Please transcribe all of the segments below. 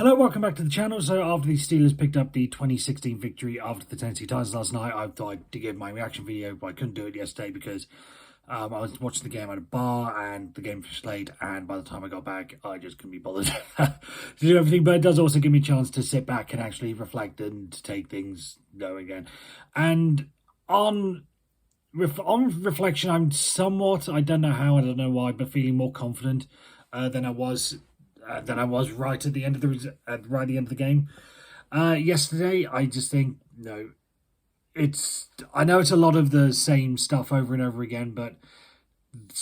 Hello, welcome back to the channel. So after the Steelers picked up the 2016 victory after the Tennessee Titans last night, I thought to give my reaction video, but I couldn't do it yesterday because I was watching the game at a bar and the game finished late, and by the time I got back, I just couldn't be bothered to do everything. But it does also give me a chance to sit back and actually reflect and to take things going again. And on reflection, I'm somewhat, I don't know how, I don't know why, but feeling more confident than I was right at the end of the game yesterday. I just think I know it's a lot of the same stuff over and over again, but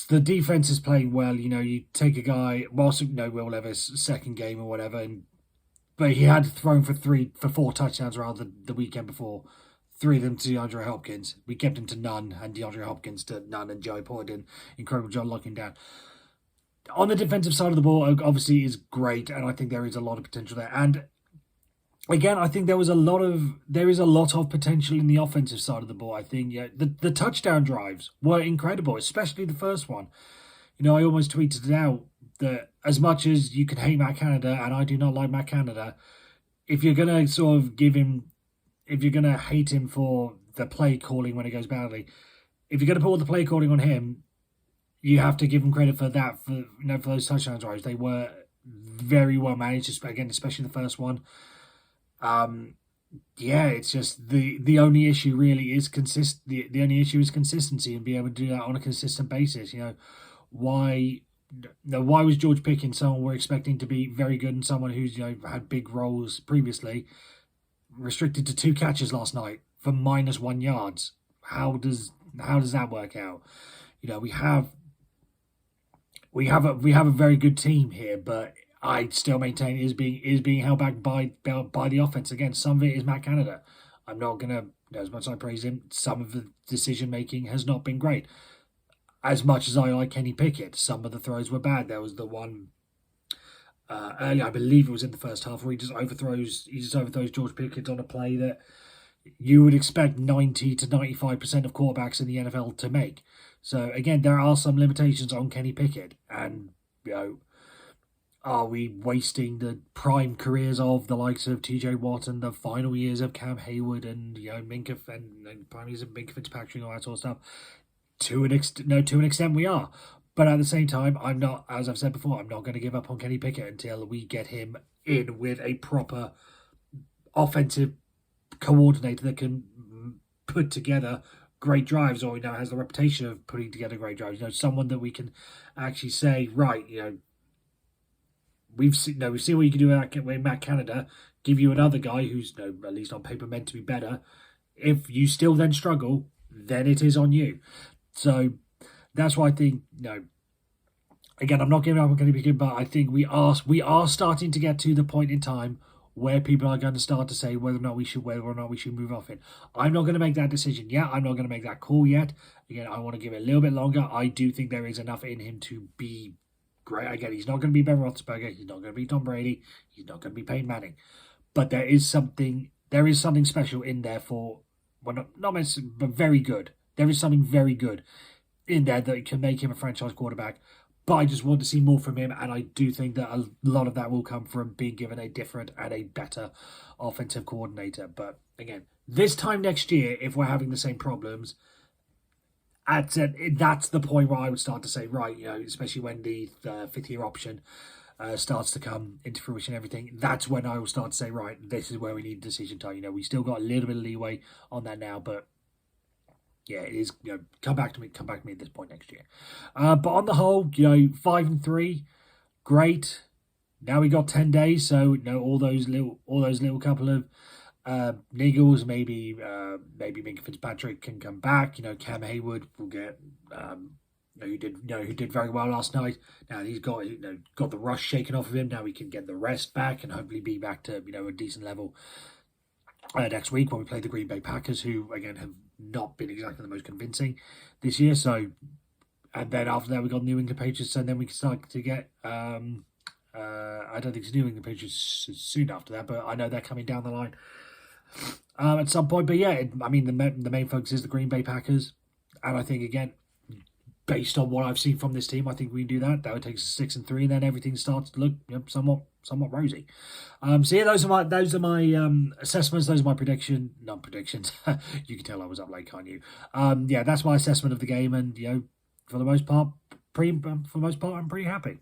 the defense is playing well. You take a guy, whilst Will Levis' second game or whatever, but he had thrown for 4 touchdowns rather than the weekend before. 3 of them to DeAndre Hopkins. We kept him to none, and DeAndre Hopkins to none, and Joey Porter did an incredible job locking down. On the defensive side of the ball, obviously, is great, and I think there is a lot of potential there. And again, I think there is a lot of potential in the offensive side of the ball. I think the touchdown drives were incredible, especially the first one. I almost tweeted it out that as much as you can hate Matt Canada, and I do not like Matt Canada, if you're gonna sort of if you're gonna hate him for the play calling when it goes badly, if you're gonna put all the play calling on him, you have to give him credit for that. For those touchdown drives, they were very well managed. Again, especially the first one. It's just the only issue really is the only issue is consistency and being able to do that on a consistent basis. Why was George Pickens someone we're expecting to be very good and someone who's had big roles previously restricted to 2 catches last night for -1 yards? How does that work out? We have a very good team here, but I still maintain it is being held back by the offense. Again, some of it is Matt Canada. I'm not gonna, as much as I praise him, some of the decision making has not been great. As much as I like Kenny Pickett, some of the throws were bad. There was the one earlier, I believe it was in the first half, where he just overthrows George Pickett on a play that you would expect 90 to 95% of quarterbacks in the NFL to make. So again, there are some limitations on Kenny Pickett, and are we wasting the prime careers of the likes of TJ Watt and the final years of Cam Hayward and Minka and prime years of Minka Fitzpatrick and all that sort of stuff? To an extent we are. But at the same time, I'm not, as I've said before, I'm not going to give up on Kenny Pickett until we get him in with a proper offensive coordinator that can put together great drives, or has the reputation of putting together great drives. Someone that we can actually say, right, we've seen what you can do with Matt Canada. Give you another guy who's at least on paper meant to be better. If you still then struggle, then it is on you. So that's why I think again, I'm not giving up on Kenny Pickett, but I think we are starting to get to the point in time where people are going to start to say whether or not we should move off it. I'm not going to make that decision yet. I'm not going to make that call yet. Again, I want to give it a little bit longer. I do think there is enough in him to be great. Again, he's not going to be Ben Roethlisberger. He's not going to be Tom Brady. He's not going to be Peyton Manning. But there is something special in there for, well, not necessarily, but very good. There is something very good in there that can make him a franchise quarterback. But I just want to see more from him, and I do think that a lot of that will come from being given a different and a better offensive coordinator. But again, this time next year, if we're having the same problems, that's the point where I would start to say, right, especially when the 5th-year option starts to come into fruition and everything, that's when I will start to say, right, this is where we need a decision time. We still got a little bit of leeway on that now, but yeah, it is. Come back to me at this point next year. But on the whole, 5-3, great. Now we got 10 days, so all those little couple of niggles. Maybe Minka Fitzpatrick can come back. Cam Hayward will get who did very well last night. Now he's got the rust shaken off of him. Now he can get the rest back and hopefully be back to a decent level next week when we play the Green Bay Packers, who again have not been exactly the most convincing this year. So, and then after that we got New England Patriots, and then we can start to get I don't think it's New England Patriots soon after that, but I know they're coming down the line at some point. But yeah, the main focus is the Green Bay Packers, and I think again, based on what I've seen from this team, I think we can do that. That would take us 6-3, and then everything starts to look somewhat somewhat rosy. So yeah, those are my assessments. Those are my predictions. You can tell I was up late, can't you? Yeah, that's my assessment of the game, and for the most part, I'm pretty happy.